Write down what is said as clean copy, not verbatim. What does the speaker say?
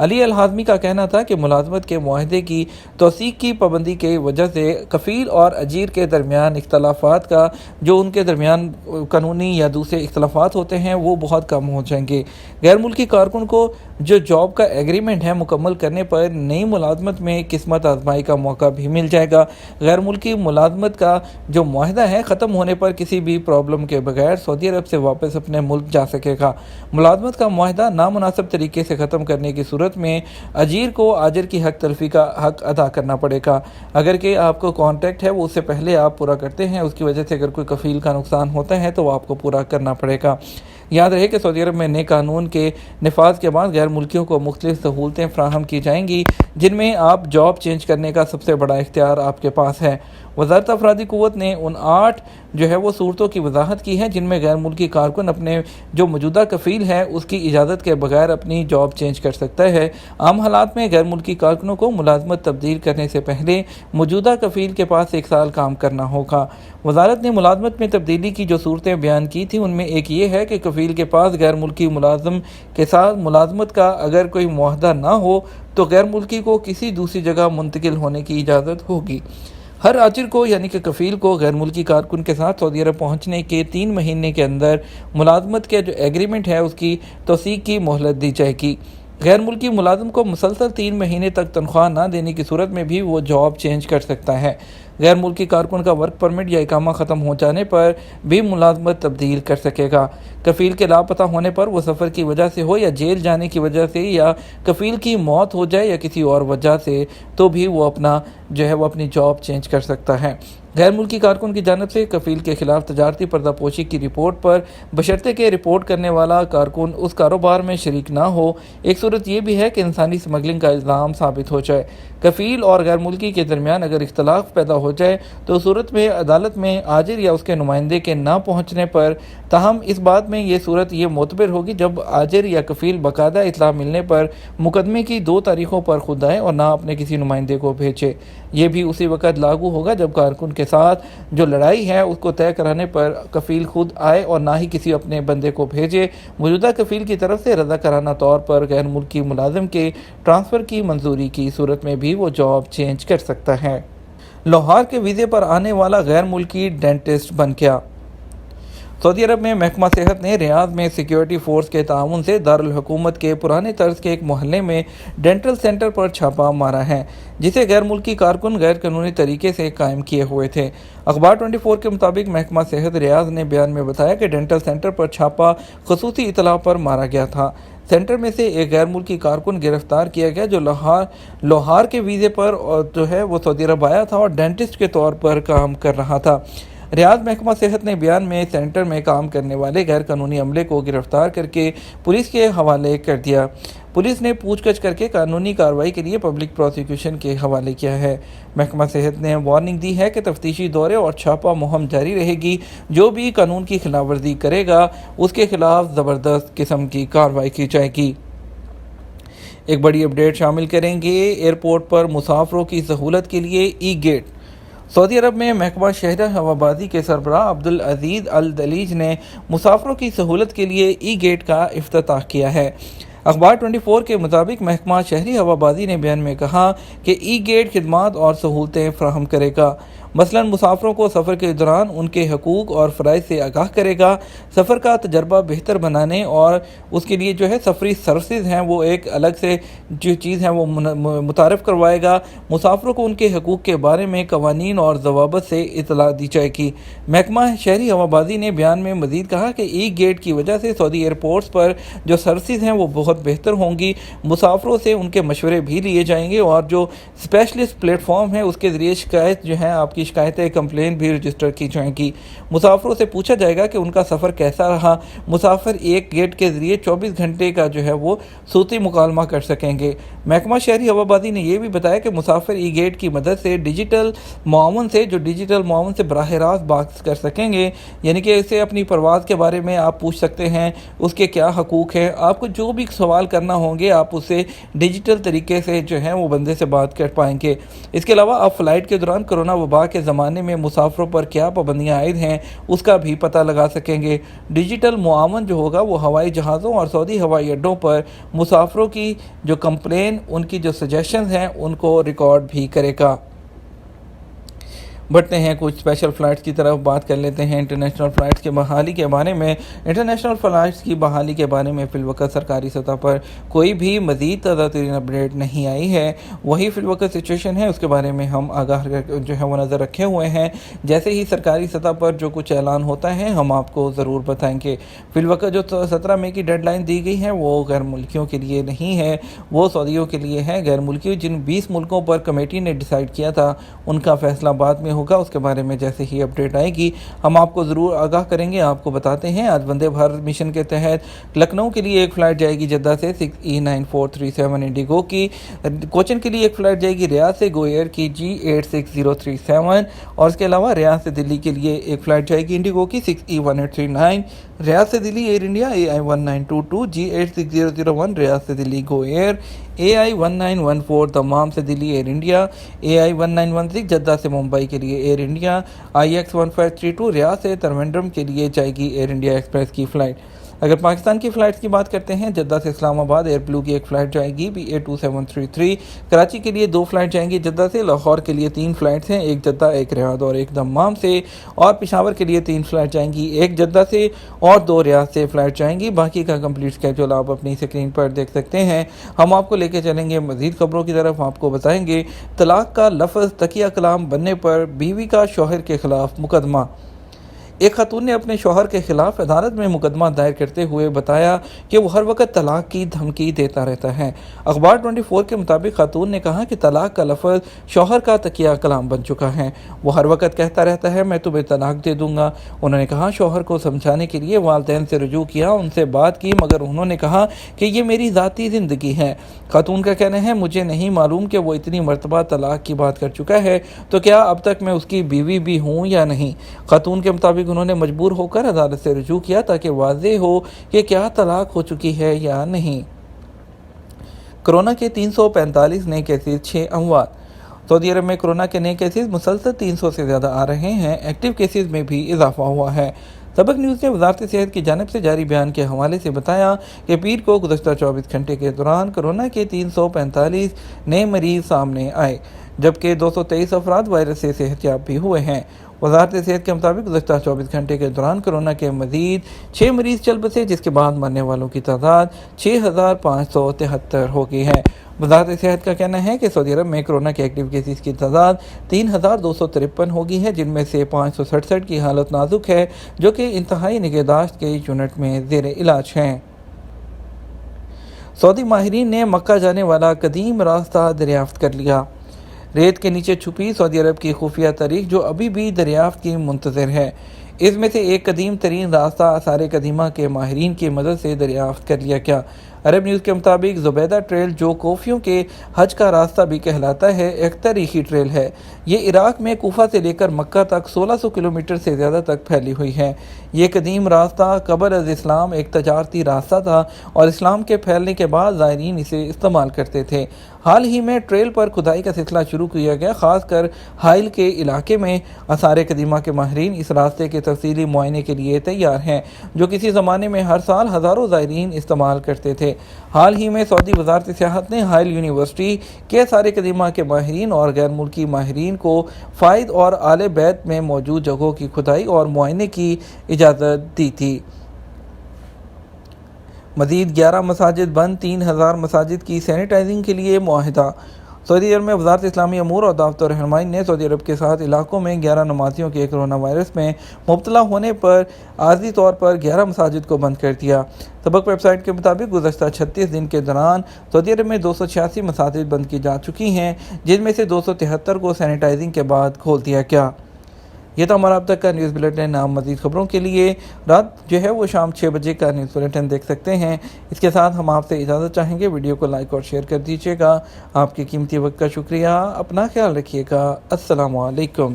علی الحازمی کا کہنا تھا کہ ملازمت کے معاہدے کی توثیق کی پابندی کی وجہ سے کفیل اور اجیر کے درمیان اختلافات کا جو ان کے درمیان قانونی یا دوسرے اختلافات ہوتے ہیں وہ بہت کم ہو جائیں گے۔ غیر ملکی کارکن کو جو جاب کا ایگریمنٹ ہے مکمل کرنے پر نئی ملازمت میں قسمت آزمائی کا موقع بھی مل جائے گا۔ غیر ملکی ملازمت کا جو معاہدہ ہے ختم ہونے پر کسی بھی پرابلم کے بغیر سعودی عرب سے واپس اپنے ملک جا سکے گا۔ ملازمت کا معاہدہ نامناسب طریقے سے ختم کرنے کی صورت میں اجیر کو آجر کی حق تلفی کا حق ادا کرنا پڑے گا۔ اگر کہ آپ کو کانٹریکٹ ہے وہ اس سے پہلے آپ پورا کرتے ہیں، اس کی وجہ سے اگر کوئی کفیل کا نقصان ہوتا ہے تو وہ آپ کو پورا کرنا پڑے گا۔ یاد رہے کہ سعودی عرب میں نئے قانون کے نفاذ کے بعد غیر ملکیوں کو مختلف سہولتیں فراہم کی جائیں گی، جن میں آپ جاب چینج کرنے کا سب سے بڑا اختیار آپ کے پاس ہے۔ وزارت افرادی قوت نے ان 8 وہ صورتوں کی وضاحت کی ہے جن میں غیر ملکی کارکن اپنے جو موجودہ کفیل ہے اس کی اجازت کے بغیر اپنی جاب چینج کر سکتا ہے۔ عام حالات میں غیر ملکی کارکنوں کو ملازمت تبدیل کرنے سے پہلے موجودہ کفیل کے پاس 1 سال کام کرنا ہوگا۔ وزارت نے ملازمت میں تبدیلی کی جو صورتیں بیان کی تھیں ان میں ایک یہ ہے کہ کفیل کے پاس غیر ملکی ملازم کے ساتھ ملازمت کا اگر کوئی معاہدہ نہ ہو تو غیر ملکی کو کسی دوسری جگہ منتقل ہونے کی اجازت ہوگی۔ ہر آجر کو یعنی کہ کفیل کو غیر ملکی کارکن کے ساتھ سعودی عرب پہنچنے کے 3 مہینے کے اندر ملازمت کے جو ایگریمنٹ ہے اس کی توثیق کی مہلت دی جائے گی۔ غیر ملکی ملازم کو مسلسل 3 مہینے تک تنخواہ نہ دینے کی صورت میں بھی وہ جاب چینج کر سکتا ہے۔ غیر ملکی کارکن کا ورک پرمٹ یا اقامہ ختم ہو جانے پر بھی ملازمت تبدیل کر سکے گا۔ کفیل کے لاپتہ ہونے پر وہ سفر کی وجہ سے ہو یا جیل جانے کی وجہ سے یا کفیل کی موت ہو جائے یا کسی اور وجہ سے تو بھی وہ اپنی جاب چینج کر سکتا ہے۔ غیر ملکی کارکن کی جانب سے کفیل کے خلاف تجارتی پردہ پوشی کی رپورٹ پر بشرطے کہ رپورٹ کرنے والا کارکن اس کاروبار میں شریک نہ ہو۔ ایک صورت یہ بھی ہے کہ انسانی سمگلنگ کا الزام ثابت ہو جائے۔ کفیل اور غیر ملکی کے درمیان اگر اختلاف پیدا ہو جائے تو صورت میں عدالت میں آجر یا اس کے نمائندے کے نہ پہنچنے پر تاہم اس بات میں یہ صورت یہ معتبر ہوگی جب آجر یا کفیل باقاعدہ اطلاع ملنے پر مقدمے کی 2 تاریخوں پر خود آئے اور نہ اپنے کسی نمائندے کو بھیجے۔ یہ بھی اسی وقت لاگو ہوگا جب کارکن کے ساتھ جو لڑائی ہے اس کو طے کرانے پر کفیل خود آئے اور نہ ہی کسی اپنے بندے کو بھیجے۔ موجودہ کفیل کی طرف سے رضا کارانہ طور پر غیر ملکی ملازم کے ٹرانسفر کی منظوری کی صورت میں بھی وہ جاب چینج کر سکتا ہے۔ لاہور کے ویزے پر آنے والا غیر ملکی ڈینٹسٹ بن گیا۔ سعودی عرب میں محکمہ صحت نے ریاض میں سیکیورٹی فورس کے تعاون سے دارالحکومت کے پرانے طرز کے ایک محلے میں ڈینٹل سینٹر پر چھاپا مارا ہے جسے غیر ملکی کارکن غیر قانونی طریقے سے قائم کیے ہوئے تھے۔ اخبار 24 کے مطابق محکمہ صحت ریاض نے بیان میں بتایا کہ ڈینٹل سینٹر پر چھاپا خصوصی اطلاع پر مارا گیا تھا۔ سینٹر میں سے ایک غیر ملکی کارکن گرفتار کیا گیا جو لاہور کے ویزے پر وہ سعودی عرب آیا تھا اور ڈینٹسٹ کے طور پر کام کر رہا تھا۔ ریاض محکمہ صحت نے بیان میں سینٹر میں کام کرنے والے غیر قانونی عملے کو گرفتار کر کے پولیس کے حوالے کر دیا۔ پولیس نے پوچھ گچھ کر کے قانونی کارروائی کے لیے پبلک پروسیکیوشن کے حوالے کیا ہے۔ محکمہ صحت نے وارننگ دی ہے کہ تفتیشی دورے اور چھاپا مہم جاری رہے گی، جو بھی قانون کی خلاف ورزی کرے گا اس کے خلاف زبردست قسم کی کارروائی کی جائے گی۔ ایک بڑی اپڈیٹ شامل کریں گے۔ ایئرپورٹ پر مسافروں کی سہولت کے لیے ای گیٹ۔ سعودی عرب میں محکمہ شہری ہوابازی کے سربراہ عبدالعزیز الدلیج نے مسافروں کی سہولت کے لیے ای گیٹ کا افتتاح کیا ہے۔ اخبار 24 کے مطابق محکمہ شہری ہوابازی نے بیان میں کہا کہ ای گیٹ خدمات اور سہولتیں فراہم کرے گا، مثلاً مسافروں کو سفر کے دوران ان کے حقوق اور فرائض سے آگاہ کرے گا، سفر کا تجربہ بہتر بنانے اور اس کے لیے سفری سروسز ہیں وہ ایک الگ سے جو چیز ہے وہ متعارف کروائے گا، مسافروں کو ان کے حقوق کے بارے میں قوانین اور ضوابط سے اطلاع دی جائے گی۔ محکمہ شہری ہوابازی نے بیان میں مزید کہا کہ ای گیٹ کی وجہ سے سعودی ایئرپورٹس پر جو سروسز ہیں وہ بہت بہتر ہوں گی، مسافروں سے ان کے مشورے بھی لیے جائیں گے اور جو اسپیشلسٹ پلیٹ فارم ہے اس کے ذریعے شکایت آپ کی شکایتیں کمپلین بھی رجسٹر کی جائیں گی۔ مسافروں سے پوچھا جائے گا کہ ان کا سفر کیسا رہا۔ مسافر ایک گیٹ کے ذریعے 24 گھنٹے کا وہ صوتی مکالمہ کر سکیں گے۔ محکمہ شہری ہوابازی نے یہ بھی بتایا کہ مسافر ای گیٹ کی مدد سے ڈیجیٹل معاون سے براہ راست بات کر سکیں گے، یعنی کہ اسے اپنی پرواز کے بارے میں آپ پوچھ سکتے ہیں، اس کے کیا حقوق ہیں، آپ کو جو بھی سوال کرنا ہوں گے آپ اسے ڈیجیٹل طریقے سے وہ بندے سے بات کر پائیں گے۔ اس کے علاوہ آپ فلائٹ کے دوران کرونا وبا کے زمانے میں مسافروں پر کیا پابندیاں عائد ہیں اس کا بھی پتہ لگا سکیں گے۔ ڈیجیٹل معاون جو ہوگا وہ ہوائی جہازوں اور سعودی ہوائی اڈوں پر مسافروں کی جو کمپلین، ان کی جو سجیشنز ہیں ان کو ریکارڈ بھی کرے گا۔ بڑھتے ہیں کچھ اسپیشل فلائٹس کی طرف، بات کر لیتے ہیں انٹرنیشنل فلائٹس کے بحالی کے بارے میں۔ انٹرنیشنل فلائٹس کی بحالی کے بارے میں فی الوقت سرکاری سطح پر کوئی بھی مزید تازہ ترین اپڈیٹ نہیں آئی ہے۔ وہی فی الوقت سچویشن ہے، اس کے بارے میں ہم آگاہ جو ہے وہ نظر رکھے ہوئے ہیں۔ جیسے ہی سرکاری سطح پر جو کچھ اعلان ہوتا ہے ہم آپ کو ضرور بتائیں گے۔ فی الوقت جو 17 مئی کی ڈیڈ لائن دی گئی ہے وہ غیر ملکیوں کے لیے نہیں ہے، وہ سعودیوں کے لیے ہے۔ غیر ملکی جن 20 ملکوں پر کمیٹی نے ڈیسائیڈ کیا تھا ان کا فیصلہ بعد میں ہوگا، اس کے بارے میں جیسے ہی اپڈیٹ آئے گی ہم آپ کو ضرور آگاہ کریں گے۔ آپ کو بتاتے ہیں آج وندے بھارت مشن کے تحت لکھنؤ کے لیے ایک فلائٹ جائے گی جدہ سے 6E9437 انڈیگو کی، کوچن کے لیے ایک فلائٹ جائے گی ریاض سے گو ایئر کی G86037، اور اس کے علاوہ ریاض سے دلی کے لیے ایک فلائٹ جائے گی انڈیگو کی 6E1839، ریاض سے دلی ایئر انڈیا AI1922 G86001 ریاض سے دلی گو ایئر، AI1914 دمام سے دلی ایئر انڈیا، AI1916 جدہ سے ممبئی کے لیے ایئر انڈیا، IX1532 ریاض سے ترویندرم کے لیے جائے گی ایئر انڈیا ایکسپریس کی فلائٹ۔ اگر پاکستان کی فلائٹس کی بات کرتے ہیں، جدہ سے اسلام آباد ایئر بلو کی ایک فلائٹ جائے گی BA2733، کراچی کے لیے 2 فلائٹ جائیں گی جدہ سے، لاہور کے لیے 3 فلائٹس ہیں، ایک جدہ، ایک ریاض اور ایک دمام سے، اور پشاور کے لیے 3 فلائٹ جائیں گی، ایک جدہ سے اور 2 ریاض سے فلائٹ جائیں گی۔ باقی کا کمپلیٹ اسکیجول آپ اپنی اسکرین پر دیکھ سکتے ہیں۔ ہم آپ کو لے کے چلیں گے مزید خبروں کی طرف، آپ کو بتائیں گے طلاق کا لفظ تکیہ کلام بننے پر بیوی کا شوہر کے خلاف مقدمہ۔ ایک خاتون نے اپنے شوہر کے خلاف عدالت میں مقدمہ دائر کرتے ہوئے بتایا کہ وہ ہر وقت طلاق کی دھمکی دیتا رہتا ہے۔ اخبار 24 کے مطابق خاتون نے کہا کہ طلاق کا لفظ شوہر کا تکیہ کلام بن چکا ہے، وہ ہر وقت کہتا رہتا ہے میں تمہیں طلاق دے دوں گا۔ انہوں نے کہا شوہر کو سمجھانے کے لیے والدین سے رجوع کیا، ان سے بات کی، مگر انہوں نے کہا کہ یہ میری ذاتی زندگی ہے۔ خاتون کا کہنا ہے مجھے نہیں معلوم کہ وہ اتنی مرتبہ طلاق کی بات کر چکا ہے تو کیا اب تک میں اس کی بیوی بھی ہوں یا نہیں۔ خاتون کے مطابق انہوں نے مجبور ہو کر عدالت سے رجوع کیا تاکہ واضح ہو کہ کیا طلاق ہو چکی ہے یا نہیں۔ کرونا کے 345 نئے کیسز، 6 اموات۔ سعودی عرب میں کرونا کے نئے کیسز مسلسل 300 سے زیادہ آ رہے ہیں، ایکٹیو کیسز میں بھی اضافہ ہوا ہے۔ سبق نیوز نے وزارت صحت کی جانب سے جاری بیان کے حوالے سے بتایا کہ پیر کو گزشتہ 24 گھنٹے کے دوران کرونا کے 345 نئے مریض سامنے آئے، جبکہ 223 افراد وائرس سے صحت یاب بھی ہوئے ہیں۔ وزارت صحت کے مطابق گزشتہ 24 گھنٹے کے دوران کرونا کے مزید 6 مریض چل بسے، جس کے بعد مرنے والوں کی تعداد 6573 ہو گئی ہے۔ وزارت صحت کا کہنا ہے کہ سعودی عرب میں کرونا کے ایکٹیو کیسز کی تعداد 3253 ہو گئی ہے، جن میں سے 567 کی حالت نازک ہے، جو کہ انتہائی نگہداشت کے یونٹ میں زیر علاج ہیں۔ سعودی ماہرین نے مکہ جانے والا قدیم راستہ دریافت کر لیا۔ ریت کے نیچے چھپی سعودی عرب کی خفیہ تاریخ جو ابھی بھی دریافت کی منتظر ہے، اس میں سے ایک قدیم ترین راستہ آثار قدیمہ کے ماہرین کی مدد سے دریافت کر لیا گیا۔ عرب نیوز کے مطابق زبیدہ ٹریل، جو کوفیوں کے حج کا راستہ بھی کہلاتا ہے، ایک تاریخی ٹریل ہے۔ یہ عراق میں کوفہ سے لے کر مکہ تک 1600 کلومیٹر سے زیادہ تک پھیلی ہوئی ہے۔ یہ قدیم راستہ قبل از اسلام ایک تجارتی راستہ تھا اور اسلام کے پھیلنے کے بعد زائرین اسے استعمال کرتے تھے۔ حال ہی میں ٹریل پر کھدائی کا سلسلہ شروع کیا گیا، خاص کر حائل کے علاقے میں۔ آثار قدیمہ کے ماہرین اس راستے کے تفصیلی معائنے کے لیے تیار ہیں، جو کسی زمانے میں ہر سال ہزاروں زائرین استعمال کرتے تھے۔ حال ہی میں سعودی وزارت سیاحت نے حائل یونیورسٹی کے آثار قدیمہ کے ماہرین اور غیر ملکی ماہرین کو فائد اور آل بیت میں موجود جگہوں کی کھدائی اور معائنے کی اجازت دی تھی۔ مزید 11 مساجد بند، 3000 مساجد کی سینیٹائزنگ کے لیے معاہدہ۔ سعودی عرب میں وزارت اسلامی امور اور دعوت و رہنمائی نے سعودی عرب کے 7 علاقوں میں 11 نمازیوں کے کرونا وائرس میں مبتلا ہونے پر عارضی طور پر 11 مساجد کو بند کر دیا۔ سبق ویب سائٹ کے مطابق گزشتہ 36 دن کے دوران سعودی عرب میں 286 مساجد بند کی جا چکی ہیں، جن میں سے 273 کو سینیٹائزنگ کے بعد کھول دیا گیا۔ یہ تھا ہمارا اب تک کا نیوز بلیٹن۔ آپ مزید خبروں کے لیے رات جو ہے وہ شام 6 بجے کا نیوز بلیٹن دیکھ سکتے ہیں۔ اس کے ساتھ ہم آپ سے اجازت چاہیں گے، ویڈیو کو لائک اور شیئر کر دیجیے گا۔ آپ کے قیمتی وقت کا شکریہ، اپنا خیال رکھیے گا۔ السلام علیکم۔